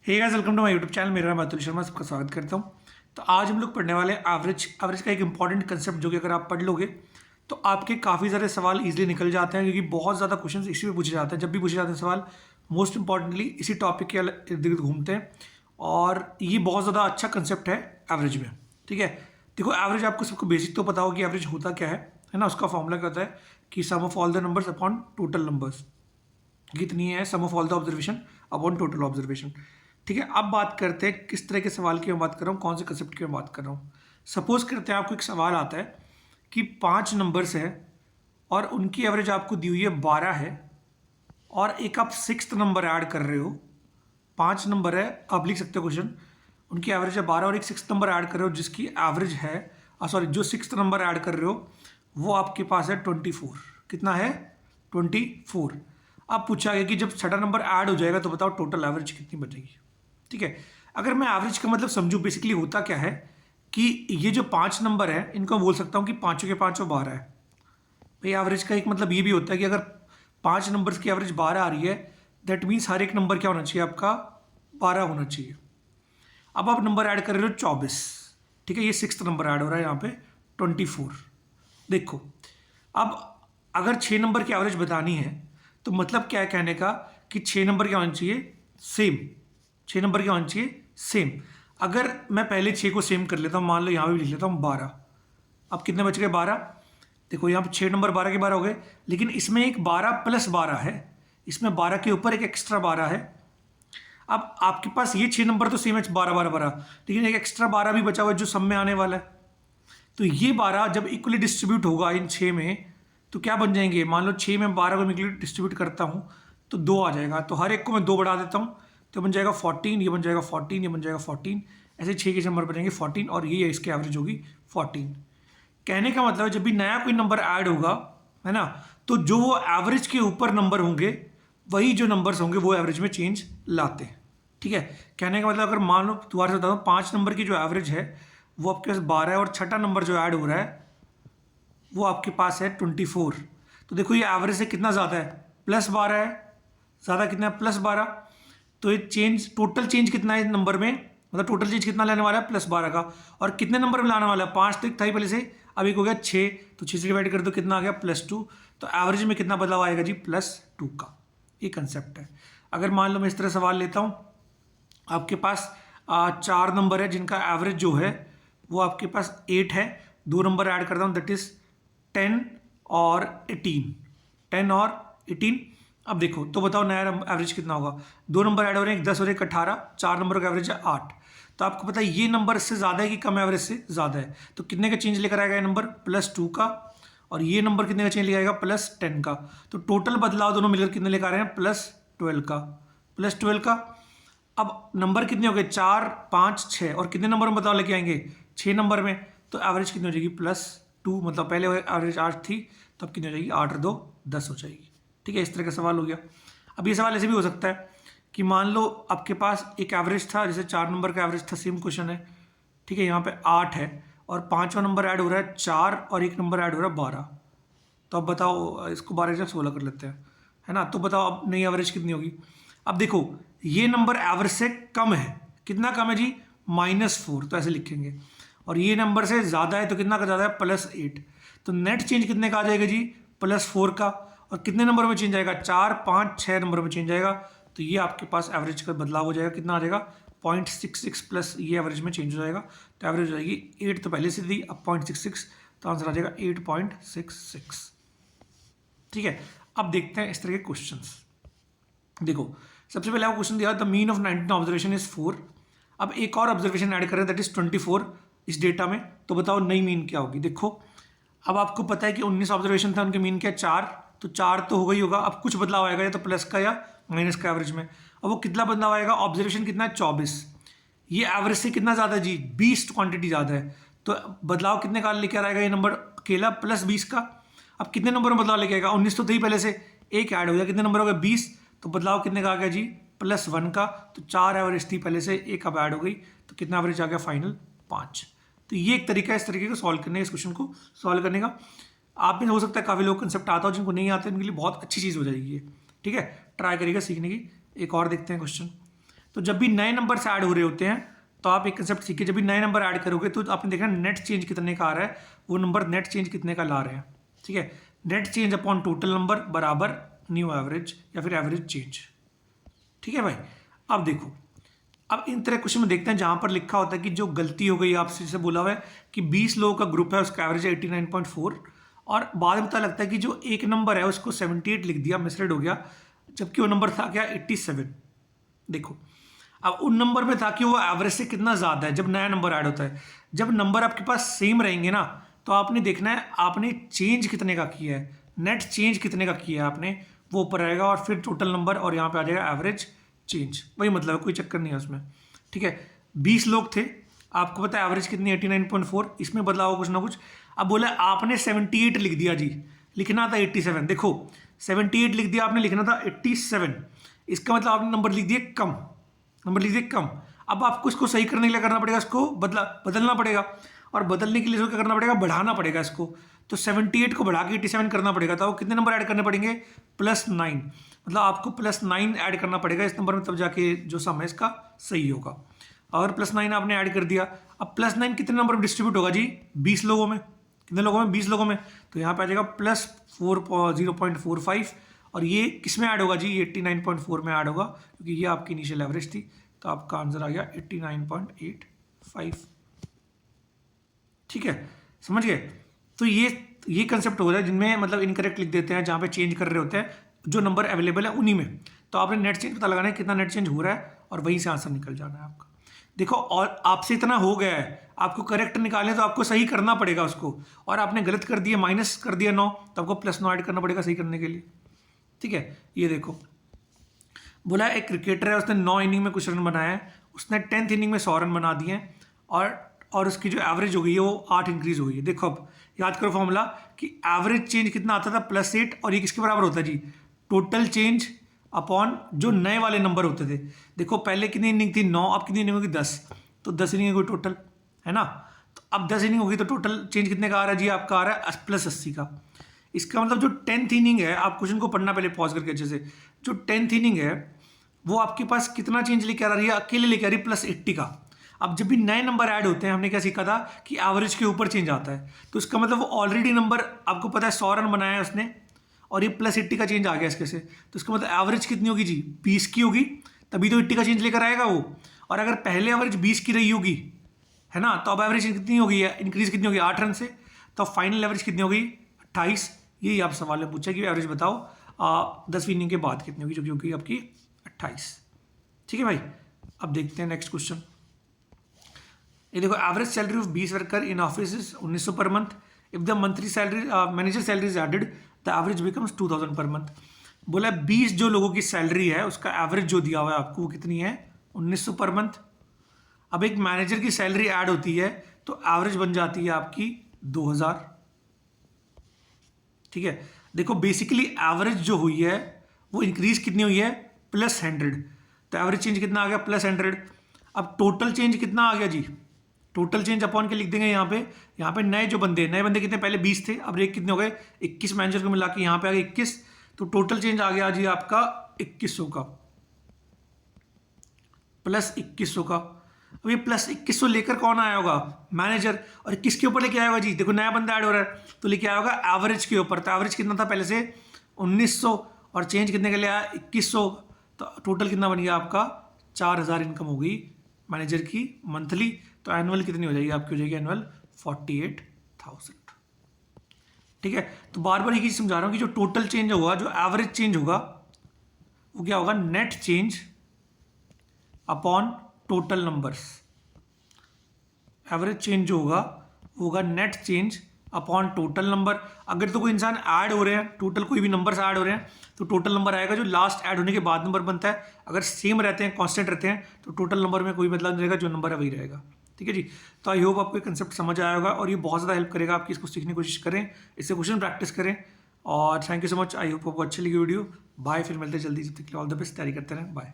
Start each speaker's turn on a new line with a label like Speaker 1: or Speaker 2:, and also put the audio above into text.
Speaker 1: Hey guys, welcome to my YouTube channel. मेरा नाम अतुल शर्मा, सबका स्वागत करता हूं। तो आज हम लोग पढ़ने वाले हैं एवरेज का एक इंपॉर्टेंट कंसेप्ट, जो कि अगर आप पढ़ लोगे तो आपके काफ़ी सारे सवाल इजीली निकल जाते हैं, क्योंकि बहुत ज़्यादा क्वेश्चंस इसी में पूछे जाते हैं। जब भी पूछे जाते हैं सवाल, मोस्ट इंपॉर्टेंटली इसी टॉपिक के इर्द गिर्द घूमते हैं। और ये बहुत ज़्यादा अच्छा कंसेप्ट है एवरेज में। ठीक है, देखो एवरेज आपको सबको बेसिक तो पता हो कि एवरेज होता क्या है ना। उसका फॉर्मूला क्या होता है कि sum of all the numbers upon total numbers. कितनी है sum of all the observation upon total observation. ठीक है, अब बात करते हैं किस तरह के सवाल की मैं बात कर रहा हूँ, कौन से कंसेप्ट की मैं बात कर रहा हूँ। सपोज करते हैं आपको एक सवाल आता है कि 5 नंबर्स है और उनकी एवरेज आपको दी हुई है 12 है, और एक आप 6th नंबर ऐड कर रहे हो। 5 नंबर है, आप लिख सकते हो क्वेश्चन, उनकी एवरेज है 12 और एक 6th नंबर ऐड कर रहे हो जिसकी एवरेज है जो 6th नंबर ऐड कर रहे हो वो आपके पास है 24। कितना है? 24। अब पूछा गया कि जब 6ठा नंबर ऐड हो जाएगा तो बताओ टोटल एवरेज कितनी बचेगी। ठीक है, अगर मैं एवरेज का मतलब समझूं, बेसिकली होता क्या है कि ये जो 5 नंबर है इनको मैं बोल सकता हूं कि पांचों के पांचों 12 है। भाई एवरेज का एक मतलब ये भी होता है कि अगर 5 नंबर्स की एवरेज 12 आ रही है, दैट मीन्स हर एक नंबर क्या होना चाहिए आपका? 12 होना चाहिए। अब आप नंबर ऐड कर रहे हो 24। ठीक है, ये 6th नंबर ऐड हो रहा है यहाँ पे 24। देखो, अब अगर 6 नंबर की एवरेज बतानी है तो मतलब क्या है कहने का कि 6 नंबर क्या होना चाहिए? सेम। 6 नंबर क्या होना चाहिए? सेम। अगर मैं पहले 6 को सेम कर लेता हूँ, मान लो यहाँ पे भी लिख लेता हूँ 12। अब कितने बच गए? 12। देखो यहाँ पे 6 नंबर 12 के 12 हो गए, लेकिन इसमें एक 12 प्लस 12 है, इसमें 12 के ऊपर एक एक्स्ट्रा 12 है। अब आपके पास ये 6 नंबर तो सेम है, 12 12 12, लेकिन एक एक्स्ट्रा 12 भी बचा हुआ है जो सब में आने वाला है। तो ये 12 जब इक्वली डिस्ट्रीब्यूट होगा इन 6 में तो क्या बन जाएंगे? मान लो 6 में 12 को मैं इक्वली डिस्ट्रीब्यूट करता हूँ तो 2 आ जाएगा, तो हर एक को मैं 2 बढ़ा देता हूँ तो बन जाएगा 14, ये बन जाएगा 14, ये बन जाएगा 14। ऐसे 6 के नंबर बनेंगे 14 और ये इसकी एवरेज होगी 14। कहने का मतलब है जब भी नया कोई नंबर ऐड होगा, है ना, तो जो वो एवरेज के ऊपर नंबर होंगे वही जो नंबर्स होंगे वो एवरेज में चेंज लाते हैं। ठीक है, कहने का मतलब अगर मान लो दोबारा से बता दूँ, 5 नंबर की जो एवरेज है वो आपके पास 12 है और 6ठा नंबर जो ऐड हो रहा है वो आपके पास है 24। तो देखो ये एवरेज से कितना ज़्यादा है? प्लस 12 है। ज़्यादा कितना है? प्लस 12। तो ये चेंज, टोटल चेंज कितना है इस नंबर में, मतलब टोटल चेंज कितना लेने वाला है? प्लस 12 का। और कितने नंबर में लाने वाला है? 5 तक था ही पहले से, अब एक हो गया 6, तो 6 से डिवाइड कर दो, कितना आ गया? +2। तो एवरेज में कितना बदलाव आएगा जी? +2 का। ये कंसेप्ट है। अगर मान लो मैं इस तरह सवाल लेता हूँ, आपके पास 4 नंबर है जिनका एवरेज जो है वो आपके पास 8 है, 2 नंबर ऐड करता हूँ, दैट इज 10 और 18। 10 और 18। अब देखो तो बताओ नया एवरेज कितना होगा? 2 नंबर ऐड हो रहे हैं, 10 और 1 18, 4 नंबर का एवरेज है 8। तो आपको पता है ये नंबर इससे ज़्यादा है कि कम एवरेज से ज़्यादा है, तो कितने का चेंज लेकर आएगा ये नंबर? +2 का। और ये नंबर कितने का चेंज लेकर आएगा? +10 का। तो टोटल बदलाव दोनों मिलकर कितने लेकर आ रहे हैं? +12 का। +12 का। अब नंबर कितने हो गए? 4 5 6, और कितने नंबर में बदलाव लेके आएंगे? 6 नंबर में। तो एवरेज कितनी हो जाएगी? +2। मतलब पहले एवरेज 8 थी, तो अब कितनी हो जाएगी? 8 और 2 10 हो जाएगी। ठीक है, इस तरह का सवाल हो गया। अब ये सवाल ऐसे भी हो सकता है कि मान लो आपके पास एक एवरेज था, जैसे 4 नंबर का एवरेज था, सेम क्वेश्चन है। ठीक है, यहाँ पे 8 है और 5वां नंबर ऐड हो रहा है 4 और एक नंबर ऐड हो रहा है 12। तो अब बताओ, इसको 12 से 16 कर लेते हैं, है ना। तो बताओ अब नई एवरेज कितनी होगी? अब देखो ये नंबर एवरेज से कम है, कितना कम है जी? -4, तो ऐसे लिखेंगे। और ये नंबर से ज़्यादा है, तो कितना का ज़्यादा है? +8। तो नेट चेंज कितने का आ जाएगा जी? +4 का। और कितने नंबर में चेंज आएगा? 4 5 6 नंबर में चेंज आएगा। तो ये आपके पास एवरेज का बदलाव हो जाएगा, कितना आ जाएगा? 0.66 प्लस ये एवरेज में चेंज हो जाएगा। तो एवरेज हो जाएगी 8, तो पहले से दी, अब 0.66, तो आंसर आ जाएगा 8.66। ठीक है, अब देखते हैं इस तरह के क्वेश्चंस। देखो सबसे पहले आपको क्वेश्चन दिया, the mean of 19 observation is 4। अब एक और ऑब्जर्वेशन ऐड करें, दैट इज 24 इस डेटा में। तो बताओ नई मीन क्या होगी? देखो अब आपको पता है कि 19 ऑब्जर्वेशन था, उनके मीन क्या है? 4। तो 4 तो होगा ही होगा। अब कुछ बदलाव आएगा या तो प्लस का या माइनस का एवरेज में। अब वो कितना बदलाव आएगा? ऑब्जर्वेशन कितना है? 24। ये एवरेज से कितना ज़्यादा है जी? 20 क्वांटिटी ज़्यादा है। तो बदलाव कितने का लेकर आएगा ये नंबर? अकेला +20 का। अब कितने नंबर में बदलाव लेके आएगा? 19 तो थी पहले से, एक ऐड हो गया, कितने नंबर हो गए? 20। तो बदलाव कितने का आ गया जी? +1 का। तो 4 एवरेज थी पहले से, एक अब ऐड हो गई, तो कितना एवरेज आ गया फाइनल? 5। तो ये एक तरीका है इस तरीके को सॉल्व करने, इस क्वेश्चन को सॉल्व करने का। आप में हो सकता है काफ़ी लोग कंसेप्ट आता हो, जिनको नहीं आते उनके लिए बहुत अच्छी चीज़ हो जाएगी ये। ठीक है, ट्राई करिएगा सीखने की। एक और देखते हैं क्वेश्चन। तो जब भी नए नंबर ऐड हो रहे होते हैं तो आप एक कंसेप्ट सीखिए, जब भी नए नंबर ऐड करोगे तो आपने देखना नेट चेंज कितने का आ रहा है, वो नंबर नेट चेंज कितने का ला रहे हैं। ठीक है, net change upon total number बराबर न्यू एवरेज या फिर एवरेज चेंज। ठीक है भाई, अब देखो, अब इन तरह क्वेश्चन में देखते हैं जहां पर लिखा होता है कि जो गलती हो गई आपसे, जैसे बोला हुआ है कि 20 लोगों का ग्रुप है, उसका एवरेज है 89.4 और बाद में पता लगता है कि जो एक नंबर है उसको 78 लिख दिया, मिसरीड हो गया, जबकि वो नंबर था क्या 87। देखो अब उन नंबर में था कि वो एवरेज से कितना ज़्यादा है जब नया नंबर ऐड होता है। जब नंबर आपके पास सेम रहेंगे ना तो आपने देखना है आपने चेंज कितने का किया है, नेट चेंज कितने का किया है आपने, वो ऊपर आएगा और फिर टोटल नंबर और यहाँ पे आ जाएगा एवरेज चेंज। वही मतलब है, कोई चक्कर नहीं है उसमें। ठीक है, 20 लोग थे, आपको पता है एवरेज कितनी 89.4, इसमें बदलाव कुछ ना कुछ। अब बोला आपने 78 लिख दिया जी, लिखना था 87। देखो 78 लिख दिया आपने, लिखना था 87, इसका मतलब आपने नंबर लिख दिए कम, नंबर लिख दिए कम। अब आपको इसको सही करने के लिए करना पड़ेगा, इसको बदलना पड़ेगा, और बदलने के लिए इसको क्या करना पड़ेगा, बढ़ाना पड़ेगा इसको। तो 78 को बढ़ा के 87 करना पड़ेगा, तो कितने नंबर ऐड करने पड़ेंगे, +9, मतलब आपको +9 ऐड करना पड़ेगा इस नंबर में, तब जाके जो सम है इसका सही होगा। और +9 आपने ऐड कर दिया, अब +9 कितने नंबर में डिस्ट्रीब्यूट होगा जी, 20 लोगों में। कितने लोगों में, 20 लोगों में, तो यहाँ पे आ जाएगा +0.45 और ये किस में ऐड होगा जी, 89.4 में ऐड होगा, क्योंकि ये आपकी इनिशियल एवरेज थी। तो आपका आंसर आ गया 89.85। ठीक है, समझ गए। तो ये कंसेप्ट हो रहा है जिनमें मतलब इनकरेक्ट लिख देते हैं, जहाँ पे चेंज कर रहे होते हैं, जो नंबर अवेलेबल है उन्हीं में। तो आपने नेट चेंज पता लगाना है कितना नेट चेंज हो रहा है और वहीं से आंसर निकल जाना है आपका। देखो और आपसे इतना हो गया है, आपको करेक्ट निकालने तो आपको सही करना पड़ेगा उसको, और आपने गलत कर दिया, माइनस कर दिया 9, तो आपको +9 ऐड करना पड़ेगा सही करने के लिए। ठीक है, ये देखो बोला एक क्रिकेटर है, उसने 9 इनिंग में कुछ रन बनाया है, उसने 10th इनिंग में 100 रन बना दिए हैं, और उसकी जो एवरेज हो गई है वो 8 इंक्रीज हो गई है। देखो अब याद करो फॉर्मूला कि एवरेज चेंज कितना आता था, +8, और ये किसके बराबर होता है जी, टोटल चेंज अपॉन जो नए वाले नंबर होते थे। देखो पहले कितनी इनिंग थी, 9, अब कितनी इनिंग होगी, 10, तो 10 इनिंग होगी टोटल, है ना। तो अब 10 इनिंग होगी तो टोटल चेंज कितने का आ रहा है जी, आपका आ रहा है +80 का। इसका मतलब जो 10th इनिंग है, आप क्वेश्चन को पढ़ना पहले पॉज करके अच्छे से, जो 10th इनिंग है वो आपके पास कितना चेंज लेके आ रही है, अकेले लेके आ रही है +80 का। अब जब भी नए नंबर ऐड होते हैं, हमने क्या सीखा था कि एवरेज के ऊपर चेंज आता है, तो इसका मतलब वो ऑलरेडी नंबर आपको पता है 100 रन बनाया है उसने, और ये +80 का चेंज आ गया इसके से, तो इसका मतलब एवरेज कितनी होगी जी, 20 की होगी, तभी तो 80 का चेंज लेकर आएगा वो। और अगर पहले एवरेज 20 की रही होगी, है ना, तो अब एवरेज कितनी होगी, इंक्रीज कितनी होगी, 8 रन से, तो फाइनल एवरेज कितनी होगी, 28। यही आप सवाल में पूछा कि एवरेज बताओ 10वीं इनिंग के बाद कितनी होगी, जो कि होगी आपकी 28। ठीक है भाई, अब देखते हैं नेक्स्ट क्वेश्चन। ये देखो average salary of 20 worker in office is 1900 per month, if the monthly salary manager salary is added the average becomes 2000 per month. बोला 20 जो लोगों की सैलरी है उसका एवरेज जो दिया हुआ है आपको वो कितनी है, 1900 पर मंथ। अब एक मैनेजर की सैलरी ऐड होती है तो एवरेज बन जाती है आपकी 2000। ठीक है, देखो बेसिकली एवरेज जो हुई है वो इंक्रीज कितनी हुई है, +100, तो एवरेज चेंज कितना आ गया, +100। अब टोटल चेंज कितना आ गया जी, टोटल चेंज अपॉन के लिख देंगे यहाँ पे नए जो बंदे, नए बंदे कितने, पहले 20 थे, अब रेट कितने हो गए, 21 मैनेजर को मिला के यहाँ पे आ गए 21, तो टोटल चेंज आ गया जी आपका 2100 का, +2100 का। अब ये +2100 लेकर कौन आया होगा, मैनेजर, और किसके ऊपर लेके आया होगा जी, देखो नया बंदा ऐड हो रहा है तो लेके आया होगा एवरेज के ऊपर। तो एवरेज कितना था पहले से 1900, और चेंज कितने के लिए आया 2100, तो टोटल कितना बन गया आपका 4000 इनकम हो गई मैनेजर की मंथली। तो एनुअल कितनी हो जाएगी आपकी, हो जाएगी एनुअल 48,000। ठीक है, तो बार बार ये चीज समझा रहा हूँ कि जो टोटल चेंज होगा, जो एवरेज चेंज होगा वो क्या होगा, net change upon total numbers. Average change जो होगा net change upon total number. अगर तो कोई इंसान ऐड हो रहे हैं, टोटल कोई भी नंबर्स ऐड हो रहे हैं, तो टोटल नंबर आएगा जो लास्ट ऐड होने के बाद नंबर बनता है। अगर सेम रहते हैं, कांस्टेंट रहते हैं, तो टोटल नंबर में कोई बदलाव नहीं रहेगा, जो नंबर है वही रहेगा। ठीक है जी, तो आई होप आपको ये कंसेप्ट समझ आया होगा और ये बहुत ज़्यादा हेल्प करेगा आपकी, इसको सीखने की कोशिश करें, इससे क्वेश्चन प्रैक्टिस करें। और thank you so much, I hope आपको अच्छी लगी वीडियो। बाय, फिर मिलते हैं जल्दी, जब तक के लिए ऑल द बेस्ट, तैयारी करते रहें, बाय।